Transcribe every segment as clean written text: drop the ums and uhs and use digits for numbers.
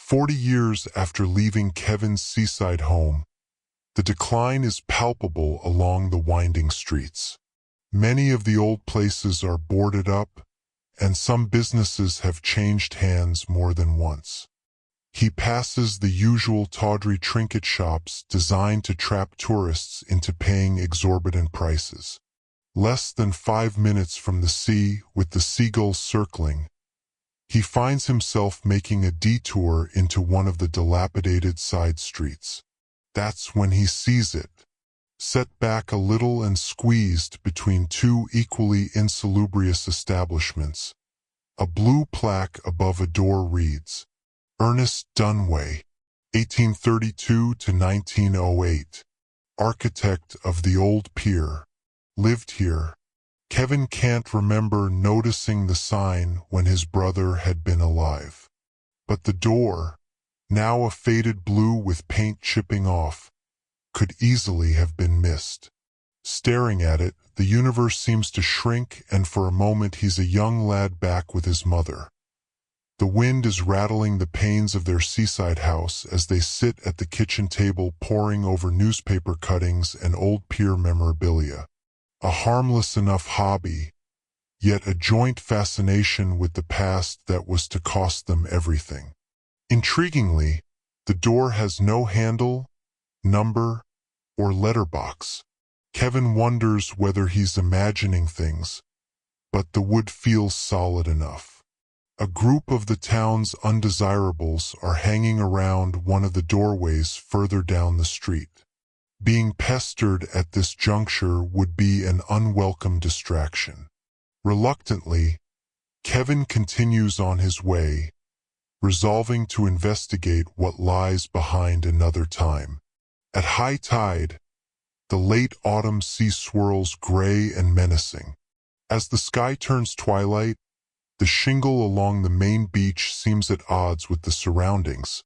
40 years after leaving Kevin's seaside home, the decline is palpable along the winding streets. Many of the old places are boarded up, and some businesses have changed hands more than once. He passes the usual tawdry trinket shops designed to trap tourists into paying exorbitant prices. Less than 5 minutes from the sea, with the seagulls circling, he finds himself making a detour into one of the dilapidated side streets. That's when he sees it, set back a little and squeezed between two equally insalubrious establishments. A blue plaque above a door reads, Ernest Dunway, 1832 to 1908, architect of the old pier, lived here. Kevin can't remember noticing the sign when his brother had been alive. But the door, now a faded blue with paint chipping off, could easily have been missed. Staring at it, the universe seems to shrink, and for a moment he's a young lad back with his mother. The wind is rattling the panes of their seaside house as they sit at the kitchen table poring over newspaper cuttings and old pier memorabilia. A harmless enough hobby, yet a joint fascination with the past that was to cost them everything. Intriguingly, the door has no handle, number, or letterbox. Kevin wonders whether he's imagining things, but the wood feels solid enough. A group of the town's undesirables are hanging around one of the doorways further down the street. Being pestered at this juncture would be an unwelcome distraction. Reluctantly, Kevin continues on his way, resolving to investigate what lies behind another time. At high tide, the late autumn sea swirls gray and menacing. As the sky turns twilight, the shingle along the main beach seems at odds with the surroundings.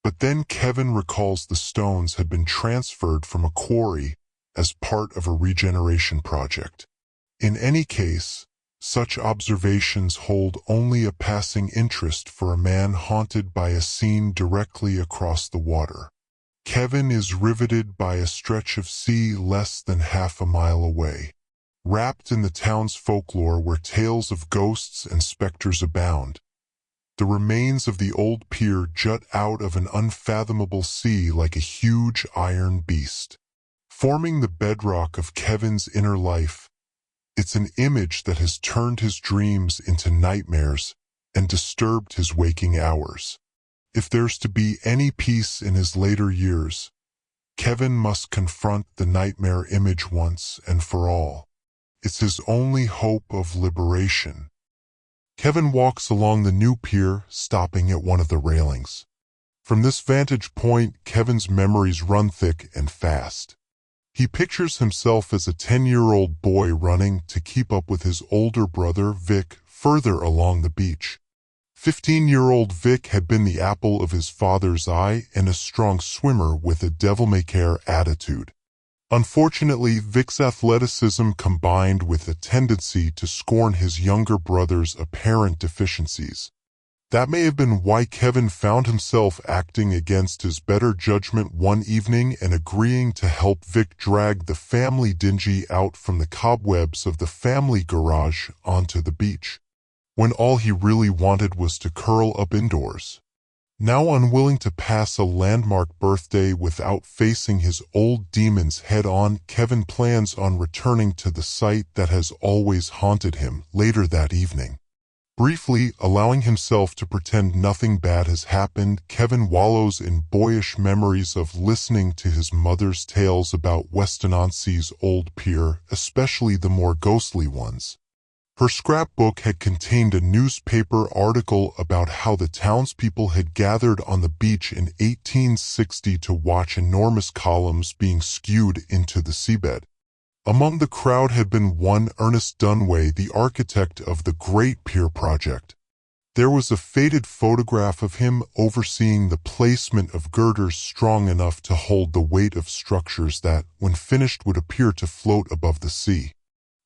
But then Kevin recalls the stones had been transferred from a quarry as part of a regeneration project. In any case, such observations hold only a passing interest for a man haunted by a scene directly across the water. Kevin is riveted by a stretch of sea less than half a mile away. Wrapped in the town's folklore where tales of ghosts and specters abound, the remains of the old pier jut out of an unfathomable sea like a huge iron beast. Forming the bedrock of Kevin's inner life, it's an image that has turned his dreams into nightmares and disturbed his waking hours. If there's to be any peace in his later years, Kevin must confront the nightmare image once and for all. It's his only hope of liberation. Kevin walks along the new pier, stopping at one of the railings. From this vantage point, Kevin's memories run thick and fast. He pictures himself as a 10-year-old boy running to keep up with his older brother, Vic, further along the beach. 15-year-old Vic had been the apple of his father's eye and a strong swimmer with a devil-may-care attitude. Unfortunately, Vic's athleticism combined with a tendency to scorn his younger brother's apparent deficiencies. That may have been why Kevin found himself acting against his better judgment one evening and agreeing to help Vic drag the family dinghy out from the cobwebs of the family garage onto the beach, when all he really wanted was to curl up indoors. Now unwilling to pass a landmark birthday without facing his old demons head-on, Kevin plans on returning to the site that has always haunted him later that evening. Briefly allowing himself to pretend nothing bad has happened, Kevin wallows in boyish memories of listening to his mother's tales about Westonausee's old pier, especially the more ghostly ones. Her scrapbook had contained a newspaper article about how the townspeople had gathered on the beach in 1860 to watch enormous columns being skewed into the seabed. Among the crowd had been one Ernest Dunway, the architect of the Great Pier Project. There was a faded photograph of him overseeing the placement of girders strong enough to hold the weight of structures that, when finished, would appear to float above the sea.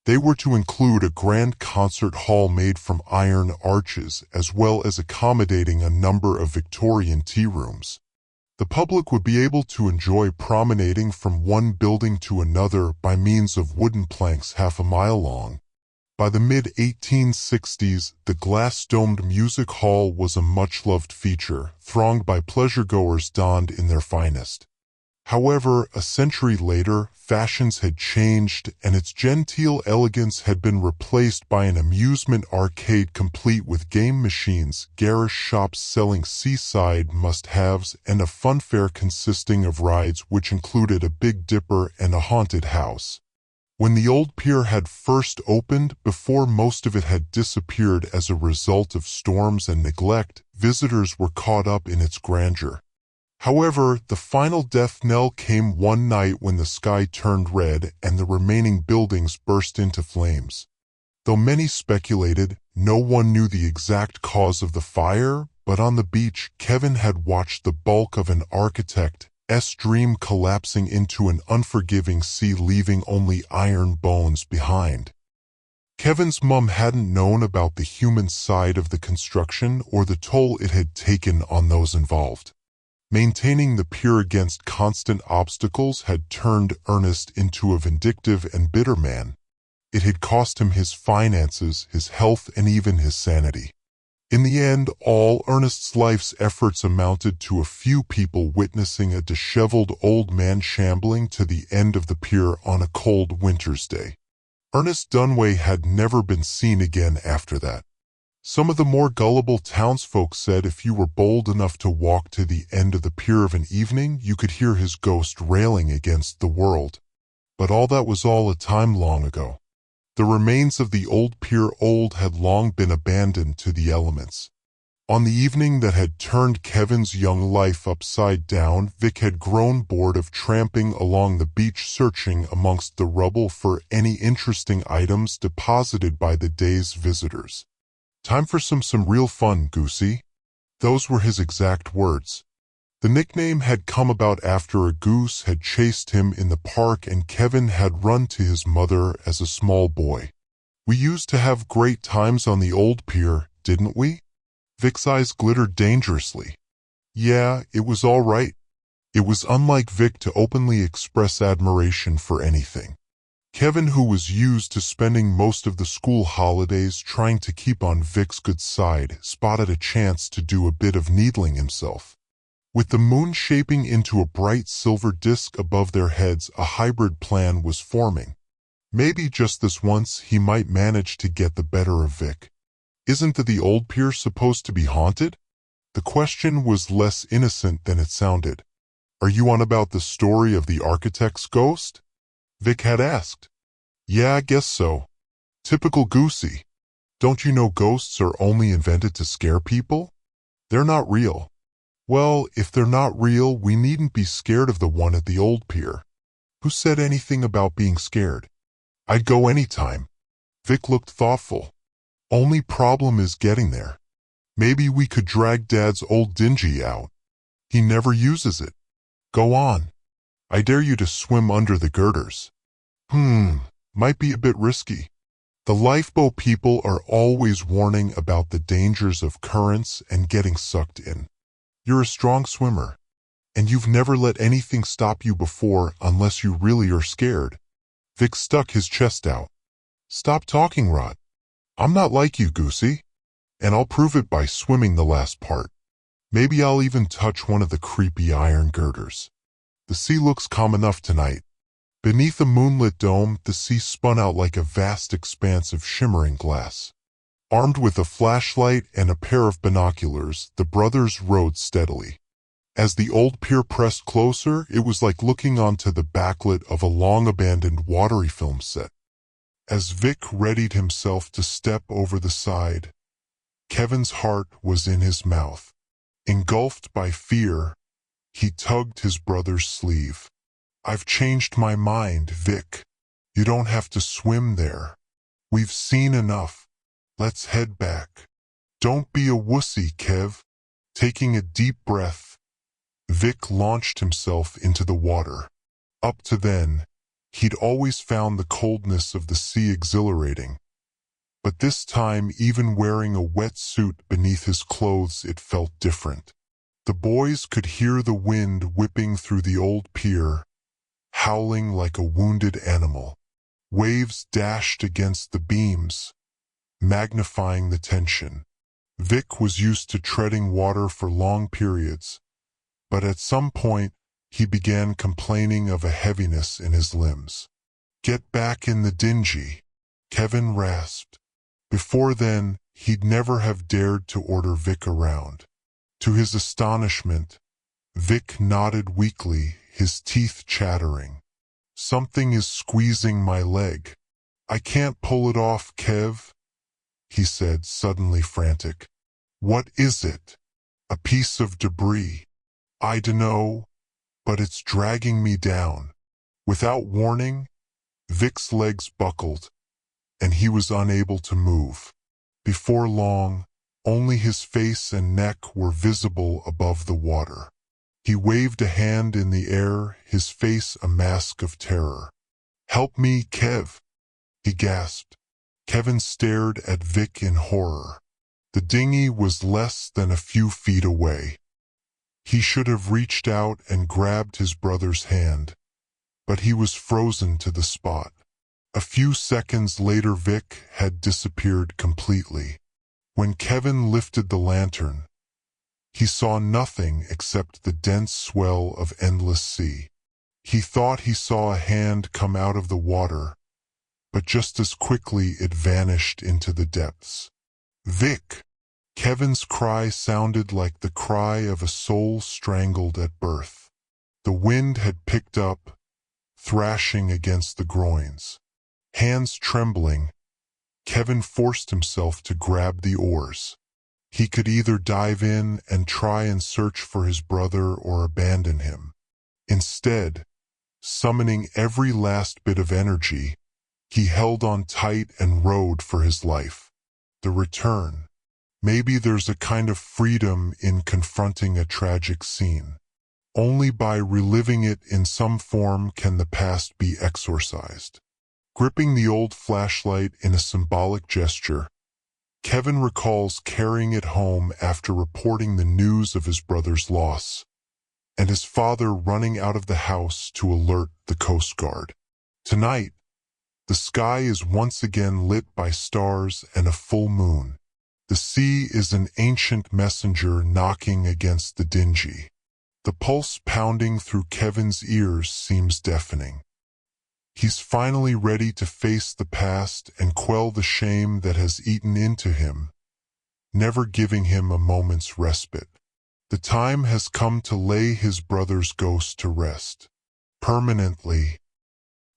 They were to include a grand concert hall made from iron arches as well as accommodating a number of Victorian tea rooms. The public would be able to enjoy promenading from one building to another by means of wooden planks half a mile long. By the mid-1860s, the glass-domed music hall was a much-loved feature, thronged by pleasuregoers donned in their finest. However, a century later, fashions had changed and its genteel elegance had been replaced by an amusement arcade complete with game machines, garish shops selling seaside must-haves, and a funfair consisting of rides which included a Big Dipper and a haunted house. When the old pier had first opened, before most of it had disappeared as a result of storms and neglect, visitors were caught up in its grandeur. However, the final death knell came one night when the sky turned red and the remaining buildings burst into flames. Though many speculated, no one knew the exact cause of the fire, but on the beach, Kevin had watched the bulk of an architect's dream collapsing into an unforgiving sea, leaving only iron bones behind. Kevin's mum hadn't known about the human side of the construction or the toll it had taken on those involved. Maintaining the pier against constant obstacles had turned Ernest into a vindictive and bitter man. It had cost him his finances, his health, and even his sanity. In the end, all Ernest's life's efforts amounted to a few people witnessing a disheveled old man shambling to the end of the pier on a cold winter's day. Ernest Dunway had never been seen again after that. Some of the more gullible townsfolk said if you were bold enough to walk to the end of the pier of an evening, you could hear his ghost railing against the world. But all that was a time long ago. The remains of the old pier had long been abandoned to the elements. On the evening that had turned Kevin's young life upside down, Vic had grown bored of tramping along the beach searching amongst the rubble for any interesting items deposited by the day's visitors. "Time for some real fun, Goosey." Those were his exact words. The nickname had come about after a goose had chased him in the park and Kevin had run to his mother as a small boy. "We used to have great times on the old pier, didn't we?" Vic's eyes glittered dangerously. Yeah, it was all right. It was unlike Vic to openly express admiration for anything. Kevin, who was used to spending most of the school holidays trying to keep on Vic's good side, spotted a chance to do a bit of needling himself. With the moon shaping into a bright silver disk above their heads, a hybrid plan was forming. Maybe just this once he might manage to get the better of Vic. Isn't the old pier supposed to be haunted? The question was less innocent than it sounded. "Are you on about the story of the architect's ghost?" Vic had asked. "Yeah, I guess so. Typical Goosey. Don't you know ghosts are only invented to scare people? They're not real." "Well, if they're not real, we needn't be scared of the one at the old pier." "Who said anything about being scared?" "I'd go anytime." Vic looked thoughtful. "Only problem is getting there. Maybe we could drag Dad's old dinghy out. He never uses it." "Go on. I dare you to swim under the girders." Might be a bit risky. The lifeboat people are always warning about the dangers of currents and getting sucked in. You're a strong swimmer, and you've never let anything stop you before unless you really are scared." Vic stuck his chest out. "Stop talking rot. I'm not like you, Goosey. And I'll prove it by swimming the last part. Maybe I'll even touch one of the creepy iron girders. The sea looks calm enough tonight." Beneath a moonlit dome, the sea spun out like a vast expanse of shimmering glass. Armed with a flashlight and a pair of binoculars, the brothers rowed steadily. As the old pier pressed closer, it was like looking onto the backlit of a long-abandoned watery film set. As Vic readied himself to step over the side, Kevin's heart was in his mouth. Engulfed by fear, he tugged his brother's sleeve. "I've changed my mind, Vic. You don't have to swim there. We've seen enough. Let's head back." "Don't be a wussy, Kev." Taking a deep breath, Vic launched himself into the water. Up to then, He'd always found the coldness of the sea exhilarating, but this time, even wearing a wet suit beneath his clothes, it felt different. The boys could hear the wind whipping through the old pier, howling like a wounded animal. Waves dashed against the beams, magnifying the tension. Vic was used to treading water for long periods, but at some point he began complaining of a heaviness in his limbs. "Get back in the dinghy," Kevin rasped. Before then, he'd never have dared to order Vic around. To his astonishment, Vic nodded weakly, his teeth chattering. "Something is squeezing my leg. I can't pull it off, Kev," he said, suddenly frantic. "What is it?" "A piece of debris. I dunno, but it's dragging me down." Without warning, Vic's legs buckled, and he was unable to move. Before long, only his face and neck were visible above the water. He waved a hand in the air, his face a mask of terror. "Help me, Kev," he gasped. Kevin stared at Vic in horror. The dinghy was less than a few feet away. He should have reached out and grabbed his brother's hand, but he was frozen to the spot. A few seconds later, Vic had disappeared completely. When Kevin lifted the lantern, he saw nothing except the dense swell of endless sea. He thought he saw a hand come out of the water, but just as quickly it vanished into the depths. "Vic!" Kevin's cry sounded like the cry of a soul strangled at birth. The wind had picked up, thrashing against the groins. Hands trembling, Kevin forced himself to grab the oars. He could either dive in and try and search for his brother or abandon him. Instead, summoning every last bit of energy, he held on tight and rowed for his life. The return. Maybe there's a kind of freedom in confronting a tragic scene. Only by reliving it in some form can the past be exorcised. Gripping the old flashlight in a symbolic gesture, Kevin recalls carrying it home after reporting the news of his brother's loss, and his father running out of the house to alert the Coast Guard. Tonight, the sky is once again lit by stars and a full moon. The sea is an ancient messenger knocking against the dinghy. The pulse pounding through Kevin's ears seems deafening. He's finally ready to face the past and quell the shame that has eaten into him, never giving him a moment's respite. The time has come to lay his brother's ghost to rest. Permanently.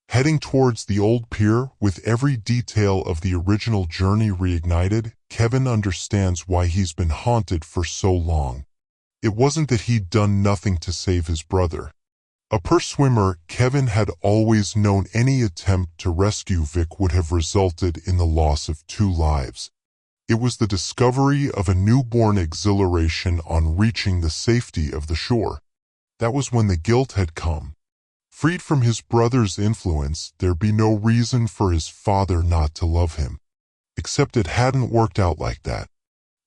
Heading towards the old pier with every detail of the original journey reignited, Kevin understands why he's been haunted for so long. It wasn't that he'd done nothing to save his brother. A poor swimmer, Kevin had always known any attempt to rescue Vic would have resulted in the loss of 2 lives. It was the discovery of a newborn exhilaration on reaching the safety of the shore. That was when the guilt had come. Freed from his brother's influence, there'd be no reason for his father not to love him. Except it hadn't worked out like that.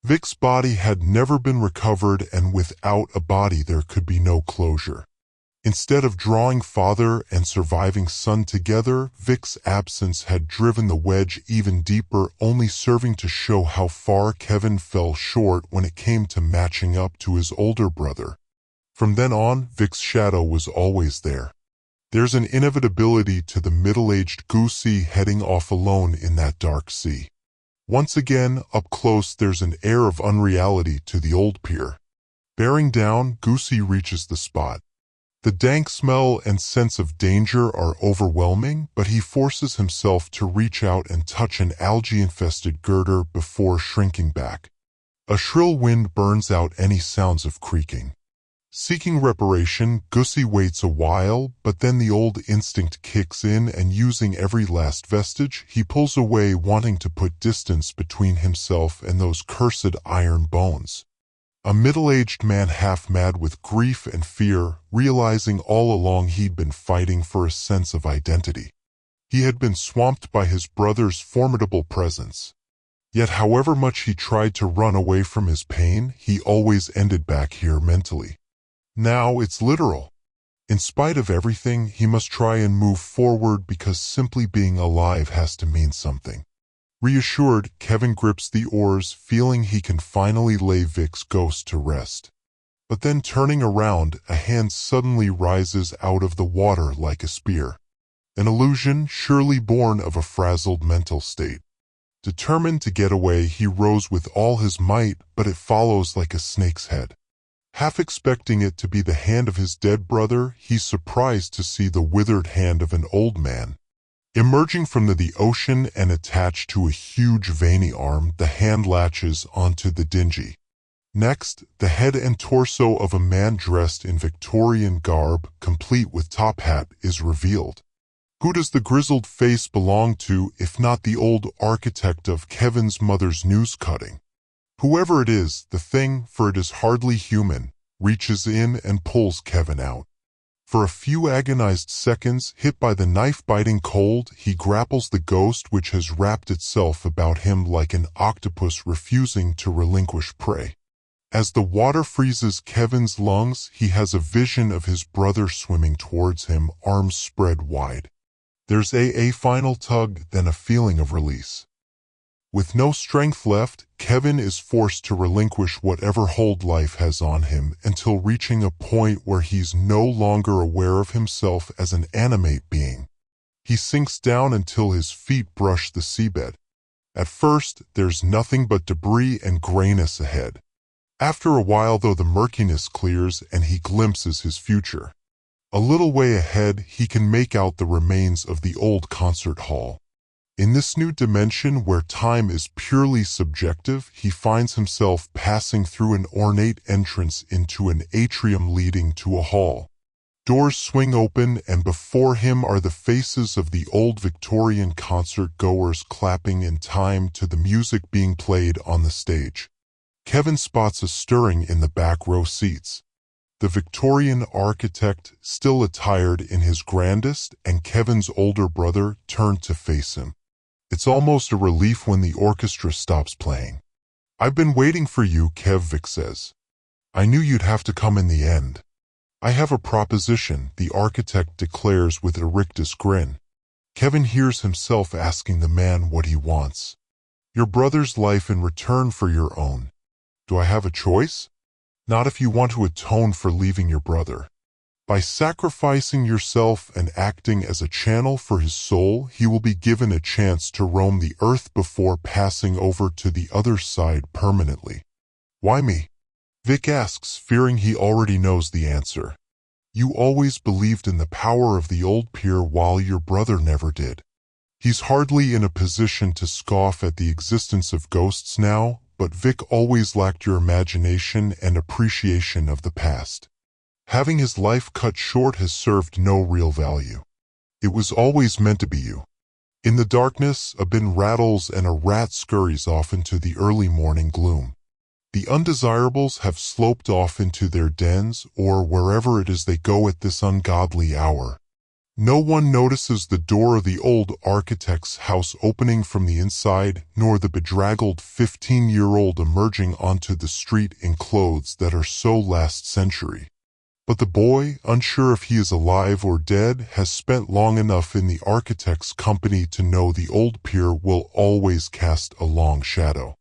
Vic's body had never been recovered, and without a body there could be no closure. Instead of drawing father and surviving son together, Vic's absence had driven the wedge even deeper, only serving to show how far Kevin fell short when it came to matching up to his older brother. From then on, Vic's shadow was always there. There's an inevitability to the middle-aged Goosey heading off alone in that dark sea. Once again, up close, there's an air of unreality to the old pier. Bearing down, Goosey reaches the spot. The dank smell and sense of danger are overwhelming, but he forces himself to reach out and touch an algae-infested girder before shrinking back. A shrill wind burns out any sounds of creaking. Seeking reparation, Goosey waits a while, but then the old instinct kicks in, and using every last vestige, he pulls away, wanting to put distance between himself and those cursed iron bones. A middle-aged man half mad with grief and fear, realizing all along he'd been fighting for a sense of identity. He had been swamped by his brother's formidable presence. Yet however much he tried to run away from his pain, he always ended back here mentally. Now it's literal. In spite of everything, he must try and move forward because simply being alive has to mean something. Reassured, Kevin grips the oars, feeling he can finally lay Vic's ghost to rest. But then turning around, a hand suddenly rises out of the water like a spear. An illusion surely born of a frazzled mental state. Determined to get away, he rows with all his might, but it follows like a snake's head. Half expecting it to be the hand of his dead brother, he's surprised to see the withered hand of an old man. Emerging from the ocean and attached to a huge veiny arm, the hand latches onto the dingy. Next, the head and torso of a man dressed in Victorian garb, complete with top hat, is revealed. Who does the grizzled face belong to, if not the old architect of Kevin's mother's news cutting? Whoever it is, the thing, for it is hardly human, reaches in and pulls Kevin out. For a few agonized seconds, hit by the knife-biting cold, he grapples the ghost which has wrapped itself about him like an octopus refusing to relinquish prey. As the water freezes Kevin's lungs, he has a vision of his brother swimming towards him, arms spread wide. There's a final tug, then a feeling of release. With no strength left, Kevin is forced to relinquish whatever hold life has on him until reaching a point where he's no longer aware of himself as an animate being. He sinks down until his feet brush the seabed. At first, there's nothing but debris and grayness ahead. After a while, though, the murkiness clears and he glimpses his future. A little way ahead, he can make out the remains of the old concert hall. In this new dimension where time is purely subjective, he finds himself passing through an ornate entrance into an atrium leading to a hall. Doors swing open and before him are the faces of the old Victorian concert-goers clapping in time to the music being played on the stage. Kevin spots a stirring in the back row seats. The Victorian architect, still attired in his grandest, and Kevin's older brother turned to face him. It's almost a relief when the orchestra stops playing. "I've been waiting for you," Vic says. "I knew you'd have to come in the end." "I have a proposition," the architect declares with a rictus grin. Kevin hears himself asking the man what he wants. "Your brother's life in return for your own." "Do I have a choice?" "Not if you want to atone for leaving your brother. By sacrificing yourself and acting as a channel for his soul, he will be given a chance to roam the earth before passing over to the other side permanently." "Why me?" Vic asks, fearing he already knows the answer. "You always believed in the power of the old pier while your brother never did." He's hardly in a position to scoff at the existence of ghosts now, but Vic always lacked your imagination and appreciation of the past. Having his life cut short has served no real value. It was always meant to be you. In the darkness, a bin rattles and a rat scurries off into the early morning gloom. The undesirables have sloped off into their dens or wherever it is they go at this ungodly hour. No one notices the door of the old architect's house opening from the inside, nor the bedraggled 15-year-old emerging onto the street in clothes that are so last century. But the boy, unsure if he is alive or dead, has spent long enough in the architect's company to know the old pier will always cast a long shadow.